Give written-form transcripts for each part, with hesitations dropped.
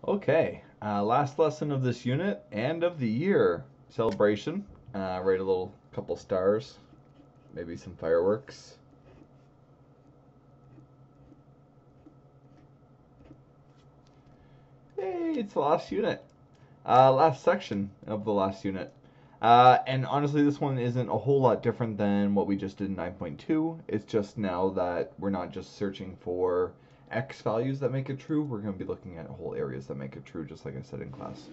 Okay, last lesson of this unit and of the year celebration. Write a little couple stars, maybe some fireworks. Hey, it's the last unit, last section of the last unit. And honestly, this one isn't a whole lot different than what we just did in 9.2. It's just now that we're not just searching for x values that make it true, we're going to be looking at whole areas that make it true, just like I said in class.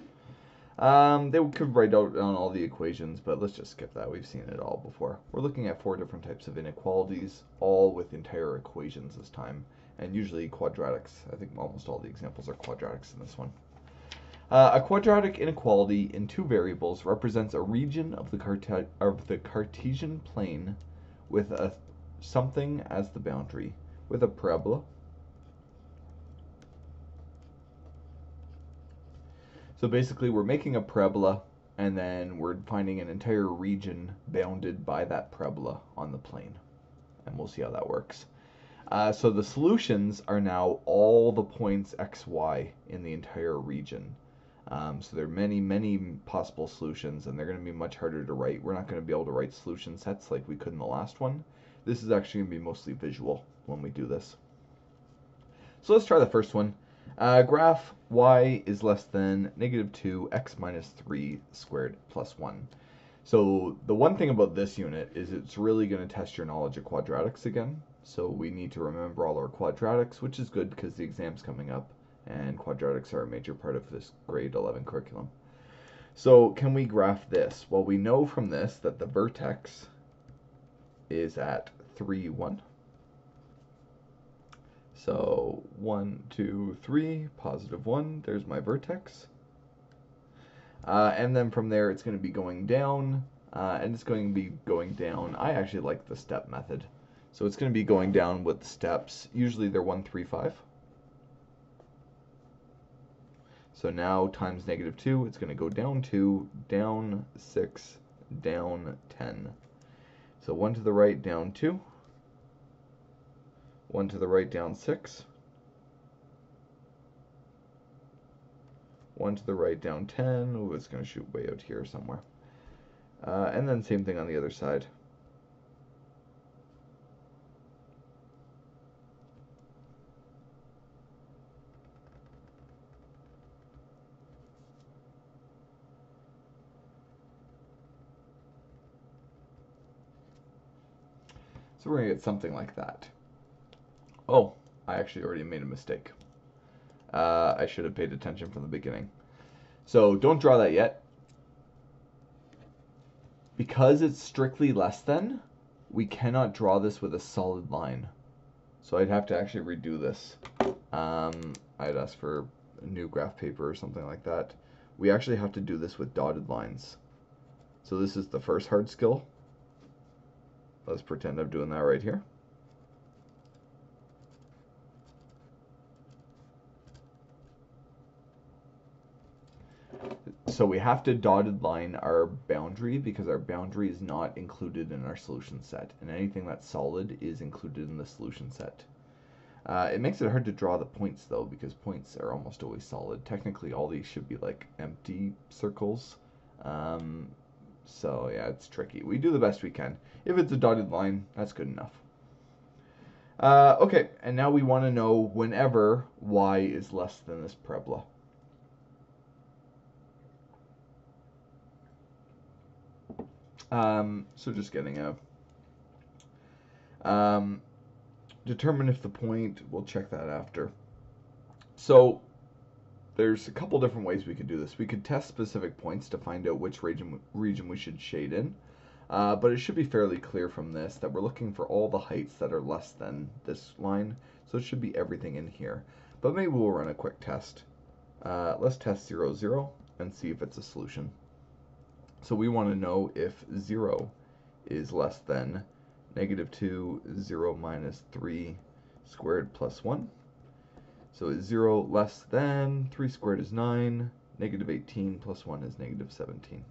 They could write out on all the equations, but let's just skip that. We've seen it all before. We're looking at 4 different types of inequalities, all with entire equations this time, and usually quadratics. I think almost all the examples are quadratics in this one. A quadratic inequality in 2 variables represents a region of the Cartesian plane with something as the boundary, with a parabola. So basically we're making a parabola and then we're finding an entire region bounded by that parabola on the plane. And we'll see how that works. So the solutions are now all the points x, y in the entire region. So there are many, many possible solutions, and they're going to be much harder to write. We're not going to be able to write solution sets like we could in the last one. This is actually going to be mostly visual when we do this. So let's try the first one. Graph y is less than negative 2 x minus 3 squared plus 1. So the one thing about this unit is it's really going to test your knowledge of quadratics again. So we need to remember all our quadratics, which is good because the exam's coming up, and quadratics are a major part of this grade 11 curriculum. So can we graph this? Well, we know from this that the vertex is at 3, 1. So 1, 2, 3, positive 1, there's my vertex. And then from there it's going to be going down, and it's going to be going down. I actually like the step method. So it's going to be going down with steps. Usually they're 1, 3, 5. So now times negative 2, it's going to go down 2, down 6, down 10. So 1 to the right, down 2. 1 to the right, down 6. 1 to the right, down 10. Ooh, it's going to shoot way out here somewhere. And then same thing on the other side. So we're going to get something like that. Oh, I actually already made a mistake. I should have paid attention from the beginning. So don't draw that yet. Because it's strictly less than, we cannot draw this with a solid line. So I'd have to actually redo this. I'd ask for a new graph paper or something like that. We actually have to do this with dotted lines. So this is the first hard skill. Let's pretend I'm doing that right here. So we have to dotted line our boundary because our boundary is not included in our solution set, and anything that's solid is included in the solution set. It makes it hard to draw the points though, because points are almost always solid. Technically all these should be like empty circles. So yeah, it's tricky. We do the best we can. If it's a dotted line, that's good enough. Okay, and now we want to know whenever y is less than this parabola. So just getting a determine if the point, we'll check that after. So there's a couple different ways we could do this. We could test specific points to find out which region we should shade in. But it should be fairly clear from this that we're looking for all the heights that are less than this line. So it should be everything in here. But maybe we'll run a quick test. Let's test 0, 0 and see if it's a solution. So we want to know if 0 is less than negative 2, 0 minus 3 squared plus 1. So is 0 less than 3 squared is 9, negative 18 plus 1 is negative 17.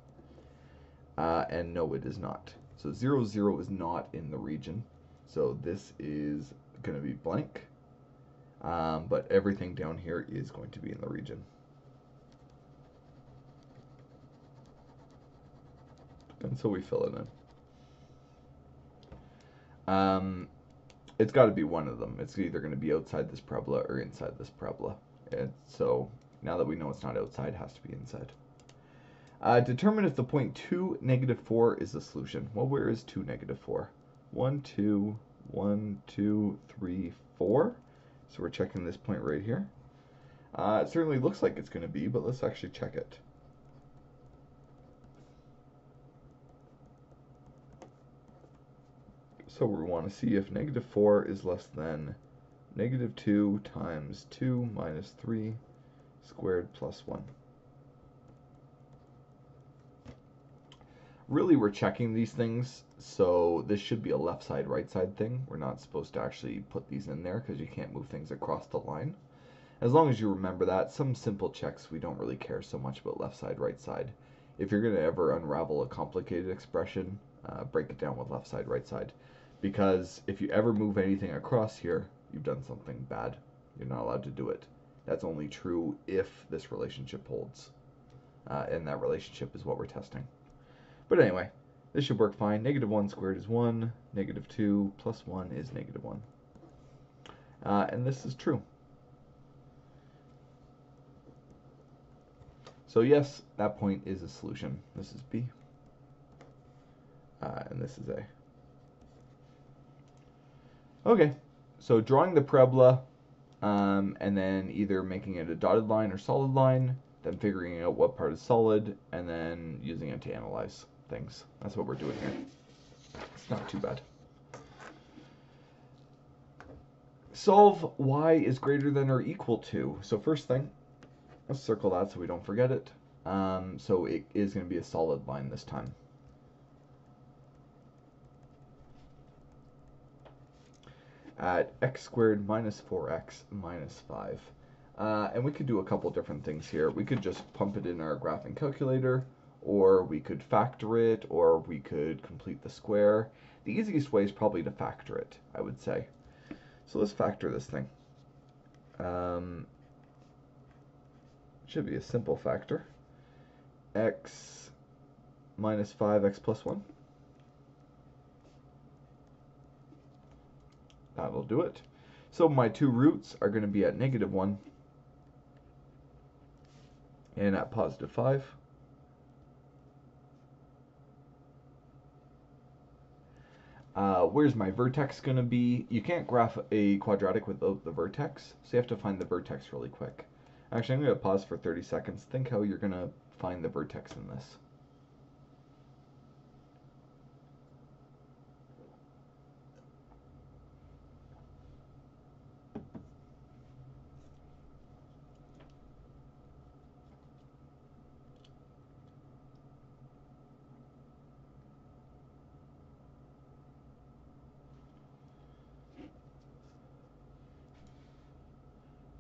And no, it is not. So 0, 0 is not in the region. So this is going to be blank. But everything down here is going to be in the region. And so we fill it in. It's got to be one of them. It's either going to be outside this parabola or inside this parabola. And so now that we know it's not outside, it has to be inside. Determine if the point 2, negative 4 is the solution. Well, where is 2, negative 4? 1, 2, 1, 2, 3, 4. So we're checking this point right here. It certainly looks like it's going to be, but let's actually check it. So we want to see if negative 4 is less than negative 2 times 2 minus 3 squared plus 1. Really, we're checking these things, so this should be a left side, right side thing. We're not supposed to actually put these in there because you can't move things across the line. As long as you remember that, some simple checks, we don't really care so much about left side, right side. If you're going to ever unravel a complicated expression, break it down with left side, right side. Because if you ever move anything across here, you've done something bad. You're not allowed to do it. That's only true if this relationship holds. And that relationship is what we're testing. But anyway, this should work fine. Negative 1 squared is 1. Negative 2 plus 1 is negative 1. And this is true. So yes, that point is a solution. This is B. And this is A. Okay, so drawing the parabola, and then either making it a dotted line or solid line, then figuring out what part is solid, and then using it to analyze things. That's what we're doing here. It's not too bad. Solve y is greater than or equal to. So first thing, let's circle that so we don't forget it. So it is going to be a solid line this time. At x squared minus 4x minus 5. And we could do a couple different things here. We could just pump it in our graphing calculator, or we could factor it, or we could complete the square. The easiest way is probably to factor it, I would say. So let's factor this thing. Should be a simple factor. X minus 5x plus 1. That'll do it. So my two roots are going to be at negative 1 and at positive 5. Where's my vertex going to be? You can't graph a quadratic without the vertex, so you have to find the vertex really quick. Actually, I'm going to pause for 30 seconds. Think how you're going to find the vertex in this.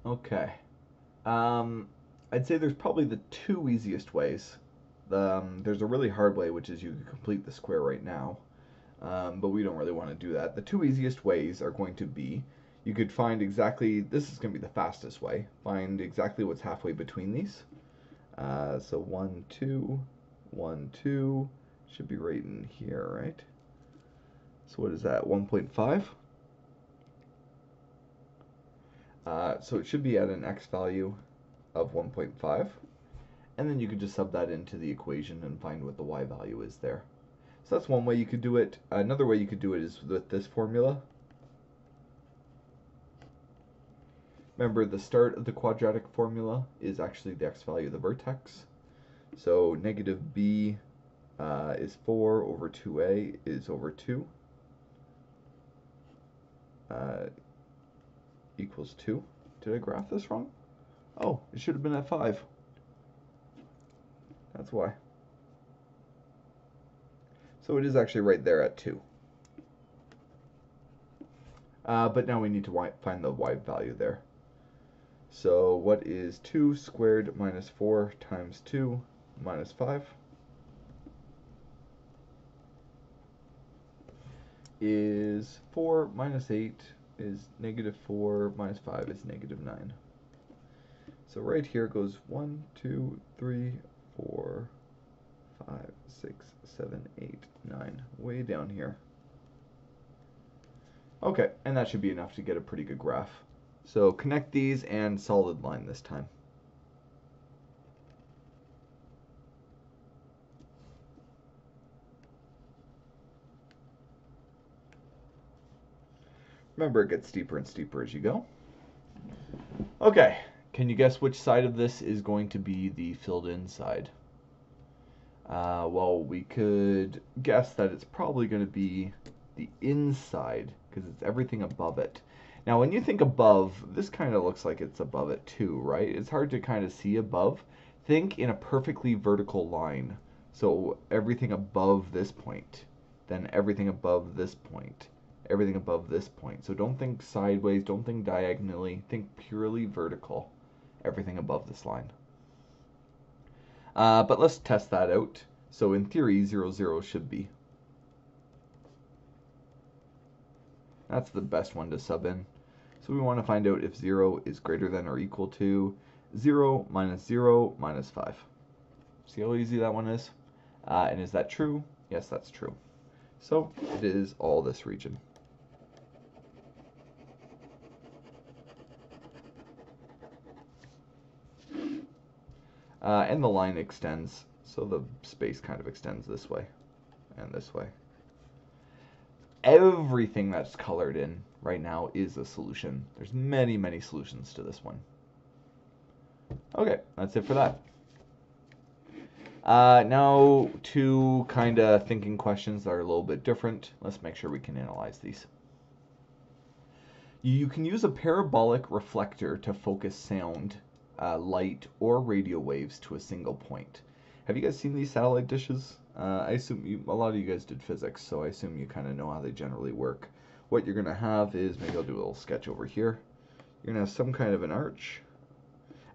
Okay. I'd say there's probably the two easiest ways. There's a really hard way, which is you can complete the square right now, but we don't really want to do that. The two easiest ways are going to be, you could find exactly, this is going to be the fastest way, find exactly what's halfway between these. So 1, 2, 1, 2, should be right in here, right? So what is that, 1.5? So it should be at an x value of 1.5, and then you could just sub that into the equation and find what the y value is there. So that's one way you could do it. Another way you could do it is with this formula. Remember, the start of the quadratic formula is actually the x value of the vertex. So negative b is 4 over 2a is over 2 equals 2. Did I graph this wrong? Oh, it should have been at 5. That's why. So it is actually right there at 2. But now we need to find the y value there. So what is 2 squared minus 4 times 2 minus 5? Is 4 minus 8 is negative 4 minus 5 is negative 9. So right here goes 1, 2, 3, 4, 5. 5, 6, 7, 8, 9, way down here. Okay, and that should be enough to get a pretty good graph. So connect these and solid line this time. Remember, it gets steeper and steeper as you go. Okay, can you guess which side of this is going to be the filled in side? Well, we could guess that it's probably going to be the inside because it's everything above it. Now, when you think above, this kind of looks like it's above it too, right? It's hard to kind of see above. Think in a perfectly vertical line. So everything above this point, then everything above this point, everything above this point. So don't think sideways, don't think diagonally, think purely vertical. Everything above this line. But let's test that out. So in theory, 0, 0 should be. That's the best one to sub in. So we want to find out if 0 is greater than or equal to 0 minus 5. See how easy that one is? And is that true? Yes, that's true. So it is all this region. And the line extends, so the space kind of extends this way and this way. Everything that's colored in right now is a solution. There's many, many solutions to this one. Okay, that's it for that. Now, two kind of thinking questions that are a little bit different. Let's make sure we can analyze these. You can use a parabolic reflector to focus sound, light, or radio waves to a single point. Have you guys seen these satellite dishes? I assume a lot of you guys did physics, so I assume you kind of know how they generally work. What you're going to have is, maybe I'll do a little sketch over here. You're going to have some kind of an arch.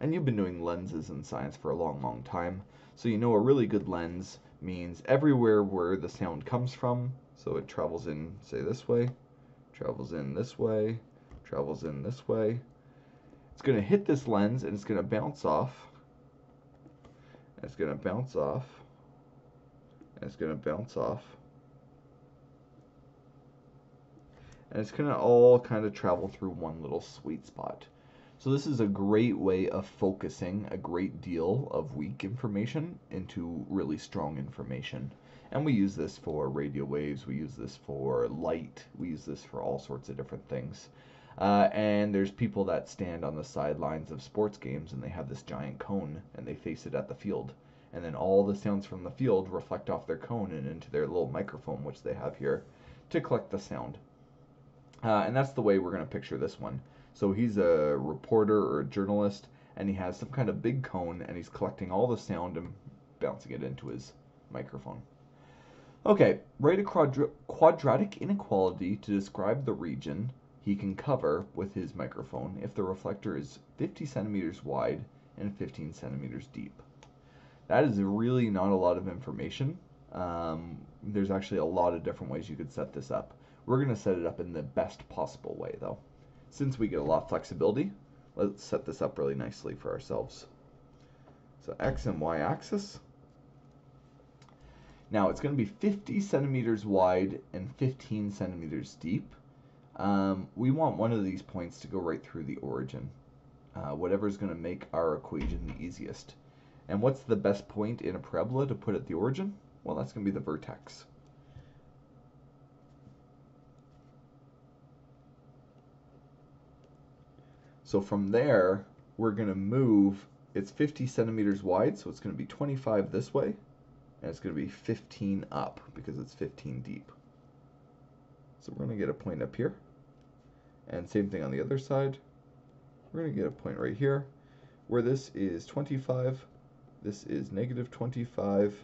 And you've been doing lenses in science for a long, long time. So you know a really good lens means everywhere where the sound comes from, so it travels in, say, this way, travels in this way, travels in this way. It's going to hit this lens and it's going to bounce off. And it's going to bounce off. And it's going to bounce off. And it's going to all kind of travel through one little sweet spot. So this is a great way of focusing a great deal of weak information into really strong information. And we use this for radio waves, we use this for light, we use this for all sorts of different things. And there's people that stand on the sidelines of sports games and they have this giant cone and they face it at the field. And then all the sounds from the field reflect off their cone and into their little microphone, which they have here, to collect the sound. And that's the way we're going to picture this one. So he's a reporter or a journalist, and he has some kind of big cone, and he's collecting all the sound and bouncing it into his microphone. Okay, write a quadratic inequality to describe the region he can cover with his microphone if the reflector is 50 centimeters wide and 15 centimeters deep. That is really not a lot of information. There's actually a lot of different ways you could set this up. We're going to set it up in the best possible way, though. Since we get a lot of flexibility, let's set this up really nicely for ourselves. So X and Y axis. Now it's going to be 50 centimeters wide and 15 centimeters deep. We want one of these points to go right through the origin. Whatever is going to make our equation the easiest. And what's the best point in a parabola to put at the origin? Well, that's going to be the vertex. So from there, we're going to move, it's 50 centimeters wide, so it's going to be 25 this way, and it's going to be 15 up, because it's 15 deep. So we're going to get a point up here, and same thing on the other side. We're going to get a point right here, where this is 25, this is negative 25,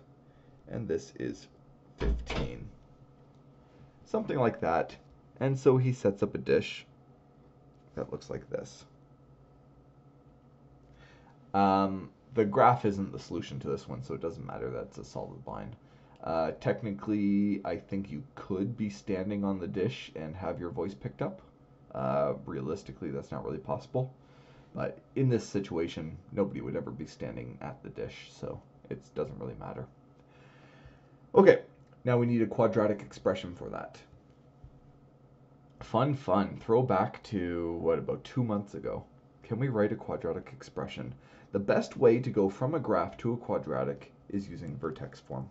and this is 15. Something like that. And so he sets up a dish that looks like this. The graph isn't the solution to this one, so it doesn't matter that it's a solid line. Technically, I think you could be standing on the dish and have your voice picked up. Realistically, that's not really possible. But in this situation, nobody would ever be standing at the dish, so it doesn't really matter. Okay, now we need a quadratic expression for that. Fun. Throwback to, what, about 2 months ago. Can we write a quadratic expression? The best way to go from a graph to a quadratic is using vertex form.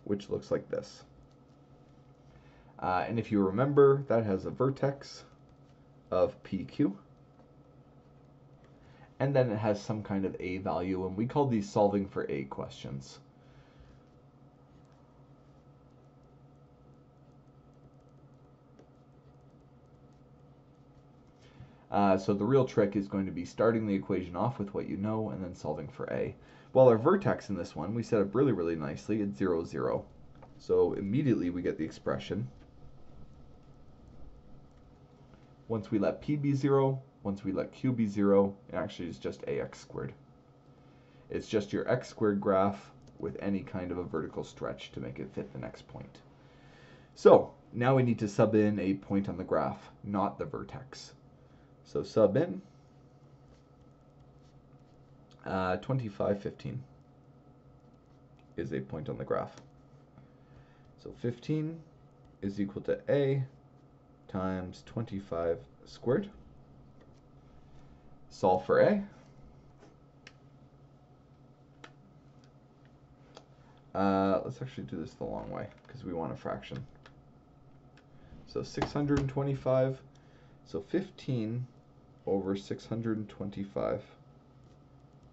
Which looks like this. And if you remember, that has a vertex of PQ. And then it has some kind of A value, and we call these solving for A questions. So the real trick is going to be starting the equation off with what you know and then solving for A. Well, our vertex in this one, we set up really nicely at 0, 0. So immediately we get the expression. Once we let P be 0, once we let Q be 0, it actually is just AX squared. It's just your X squared graph with any kind of a vertical stretch to make it fit the next point. So now we need to sub in a point on the graph, not the vertex. So sub in 25, 15 is a point on the graph. So 15 is equal to A times 25 squared. Solve for A. Let's actually do this the long way because we want a fraction. So 625. So 15 over 625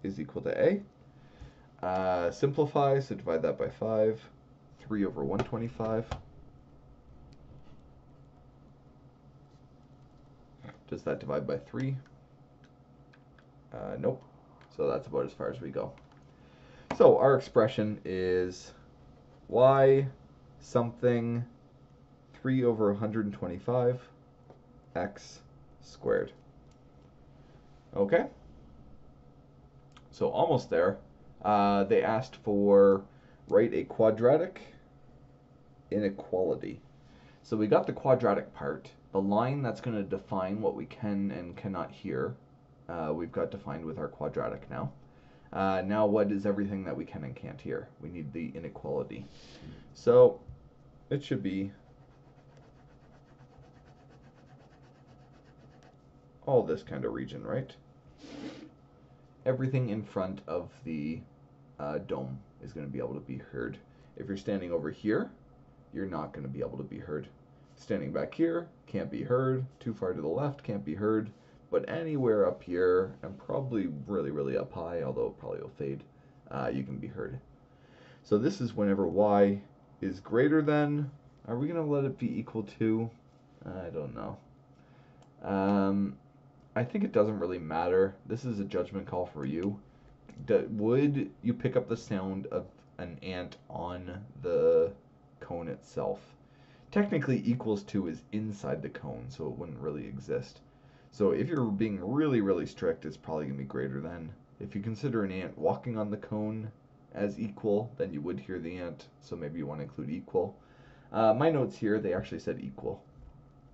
is equal to A. Simplify, so divide that by 5. 3 over 125. Does that divide by 3? Nope. So that's about as far as we go. So our expression is y something 3 over 125 x squared. Okay? So almost there. They asked for write a quadratic inequality. So we got the quadratic part. The line that's going to define what we can and cannot hear, we've got defined with our quadratic now. Now what is everything that we can and can't hear? We need the inequality. So it should be all this kind of region, right? Everything in front of the dome is going to be able to be heard. If you're standing over here, you're not going to be able to be heard. Standing back here, can't be heard. Too far to the left, can't be heard. But anywhere up here, and probably really up high, although it probably will fade, you can be heard. So this is whenever y is greater than, are we going to let it be equal to? I don't know. I think it doesn't really matter. This is a judgment call for you. Would you pick up the sound of an ant on the cone itself? Technically, equals to is inside the cone, so it wouldn't really exist. So if you're being really strict, it's probably going to be greater than. If you consider an ant walking on the cone as equal, then you would hear the ant, so maybe you want to include equal. My notes here, they actually said equal.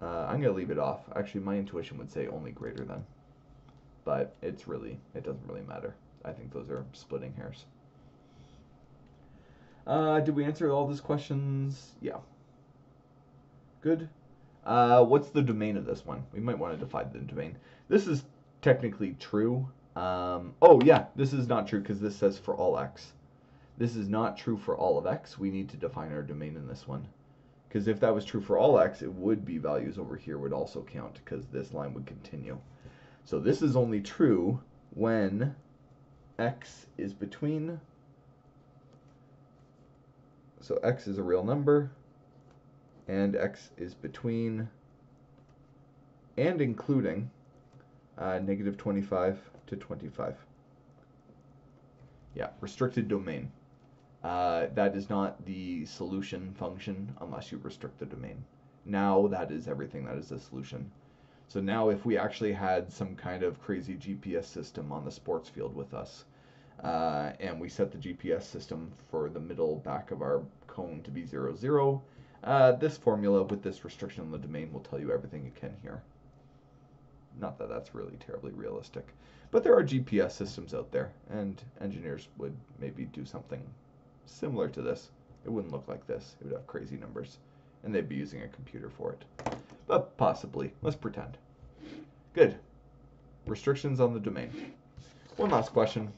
I'm going to leave it off. Actually, my intuition would say only greater than. But it doesn't really matter. I think those are splitting hairs. Did we answer all these questions? Yeah. Good. What's the domain of this one? We might want to define the domain. This is technically true. Oh yeah, this is not true because this says for all x. This is not true for all of x. We need to define our domain in this one. Because if that was true for all x, it would be values over here would also count because this line would continue. So this is only true when x is between, so x is a real number, and x is between and including negative 25 to 25. Yeah, restricted domain. That is not the solution function unless you restrict the domain. Now that is everything that is the solution. So now if we actually had some kind of crazy GPS system on the sports field with us, and we set the GPS system for the middle back of our cone to be 0, 0, this formula with this restriction on the domain will tell you everything you can hear. Not that that's really terribly realistic. But there are GPS systems out there, and engineers would maybe do something similar to this. It wouldn't look like this. It would have crazy numbers, and they'd be using a computer for it. But possibly. Let's pretend. Good. Restrictions on the domain. One last question.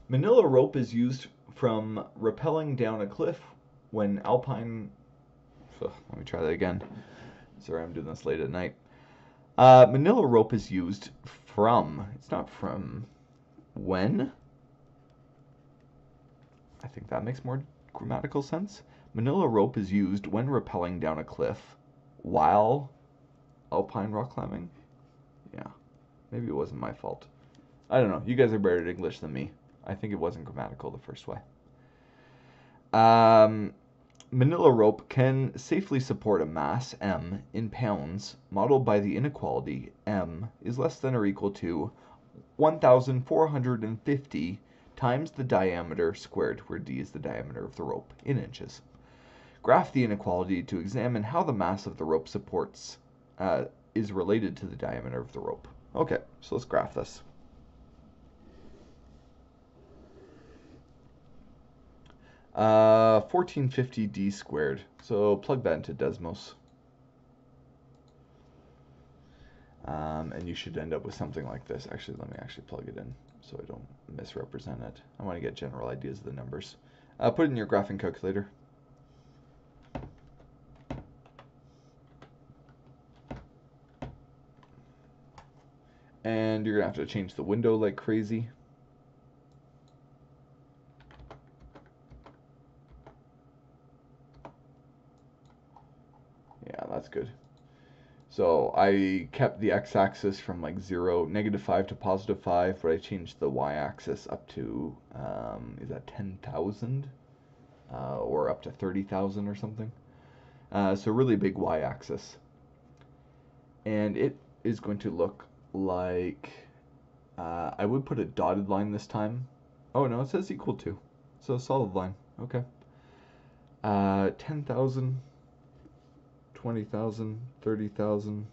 Manila rope is used from rappelling down a cliff when alpine... let me try that again. Sorry, I'm doing this late at night. Manila rope is used from... It's not from... When? I think that makes more grammatical sense. Manila rope is used when rappelling down a cliff while alpine rock climbing. Yeah, maybe it wasn't my fault. I don't know. You guys are better at English than me. I think it wasn't grammatical the first way. Manila rope can safely support a mass, m, in pounds, modeled by the inequality m is less than or equal to 1,450 times the diameter squared, where d is the diameter of the rope, in inches. Graph the inequality to examine how the mass of the rope supports is related to the diameter of the rope. Okay, so let's graph this. Uh, 1450d squared. So plug that into Desmos. And you should end up with something like this. Actually, let me actually plug it in so I don't misrepresent it. I want to get general ideas of the numbers. Put it in your graphing calculator. And you're going to have to change the window like crazy. Yeah, that's good. So I kept the x-axis from like -5 to +5, but I changed the y-axis up to, is that 10,000? Or up to 30,000 or something. So really big y-axis. And it is going to look like, I would put a dotted line this time. Oh no, it says equal to. So solid line, okay. 10,000. 20,000, 30,000,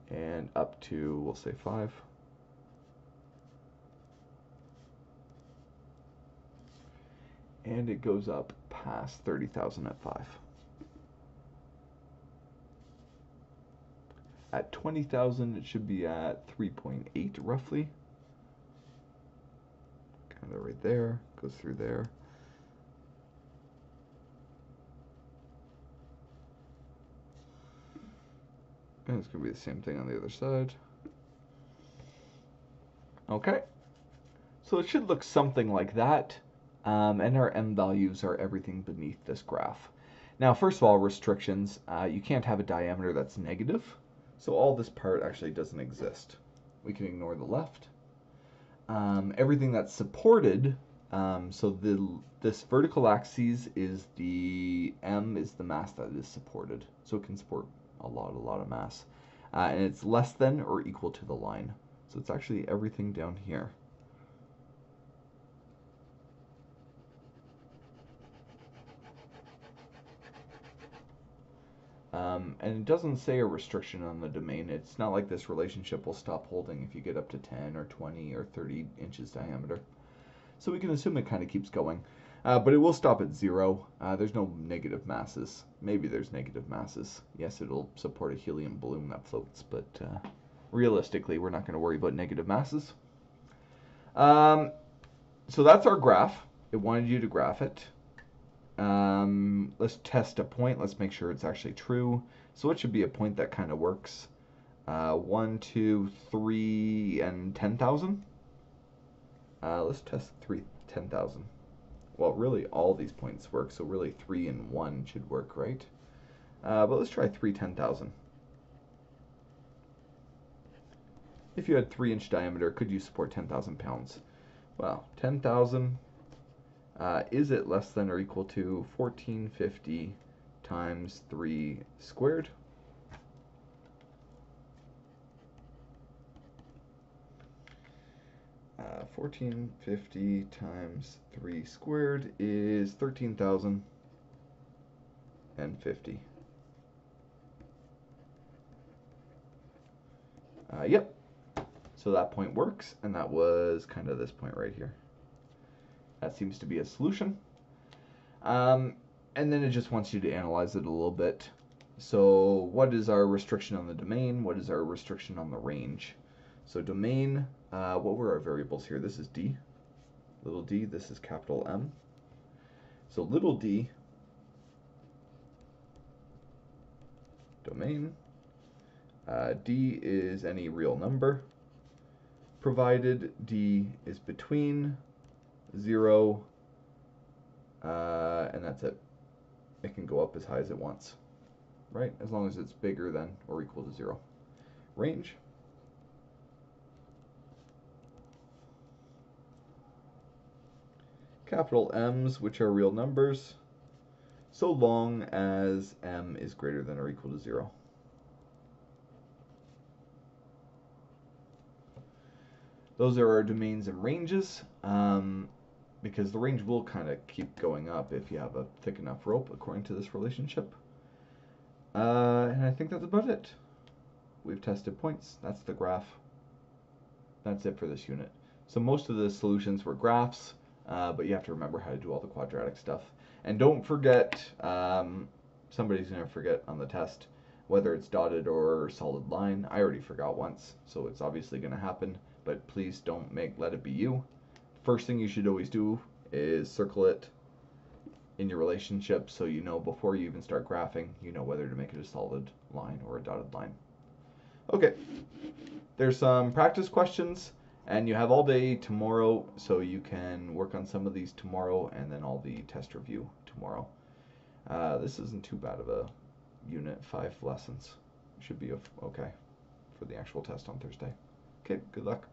and up to, we'll say 5. And it goes up past 30,000 at 5. At 20,000, it should be at 3.8 roughly. Kind of right there, goes through there. And it's going to be the same thing on the other side. Okay. So it should look something like that. And our m values are everything beneath this graph. Now, first of all, restrictions. You can't have a diameter that's negative. So all this part actually doesn't exist. We can ignore the left. Everything that's supported, so this vertical axis is the m is the mass that is supported. So it can support a lot of mass. And it's less than or equal to the line. So it's actually everything down here. And it doesn't say a restriction on the domain. It's not like this relationship will stop holding if you get up to 10 or 20 or 30 inches diameter. So we can assume it kind of keeps going. But it will stop at 0. There's no negative masses. Maybe there's negative masses. Yes, it'll support a helium balloon that floats, but realistically, we're not going to worry about negative masses. So that's our graph. It wanted you to graph it. Let's test a point. Let's make sure it's actually true. So it should be a point that kind of works. 1, 2, 3, and 10,000. Let's test 10,000. Well, really, all these points work, so really 3 and 1 should work, right? But let's try 10,000. If you had 3-inch diameter, could you support 10,000 pounds? Well, 10,000, is it less than or equal to 1450 times 3 squared? Uh, 1450 times 3 squared is 13,000. and 50. Yep. So that point works, and that was kind of this point right here. That seems to be a solution. And then it just wants you to analyze it a little bit. So what is our restriction on the domain? What is our restriction on the range? So domain, what were our variables here? This is D, little d, this is capital M. So little d, domain, d is any real number, provided d is between 0, and that's it. It can go up as high as it wants, right? As long as it's bigger than or equal to 0. Range, capital M's, which are real numbers, so long as M is greater than or equal to 0. Those are our domains and ranges, because the range will kind of keep going up if you have a thick enough rope, according to this relationship. And I think that's about it. We've tested points. That's the graph. That's it for this unit. So most of the solutions were graphs, but you have to remember how to do all the quadratic stuff. And don't forget, somebody's going to forget on the test, whether it's dotted or solid line. I already forgot once, so it's obviously going to happen, but please don't let it be you. First thing you should always do is circle it in your relationship so you know before you even start graphing, you know whether to make it a solid line or a dotted line. Okay, there's some practice questions, and you have all day tomorrow, so you can work on some of these tomorrow and then all the test review tomorrow. This isn't too bad of a unit, 5 lessons. Should be okay for the actual test on Thursday. Okay, good luck.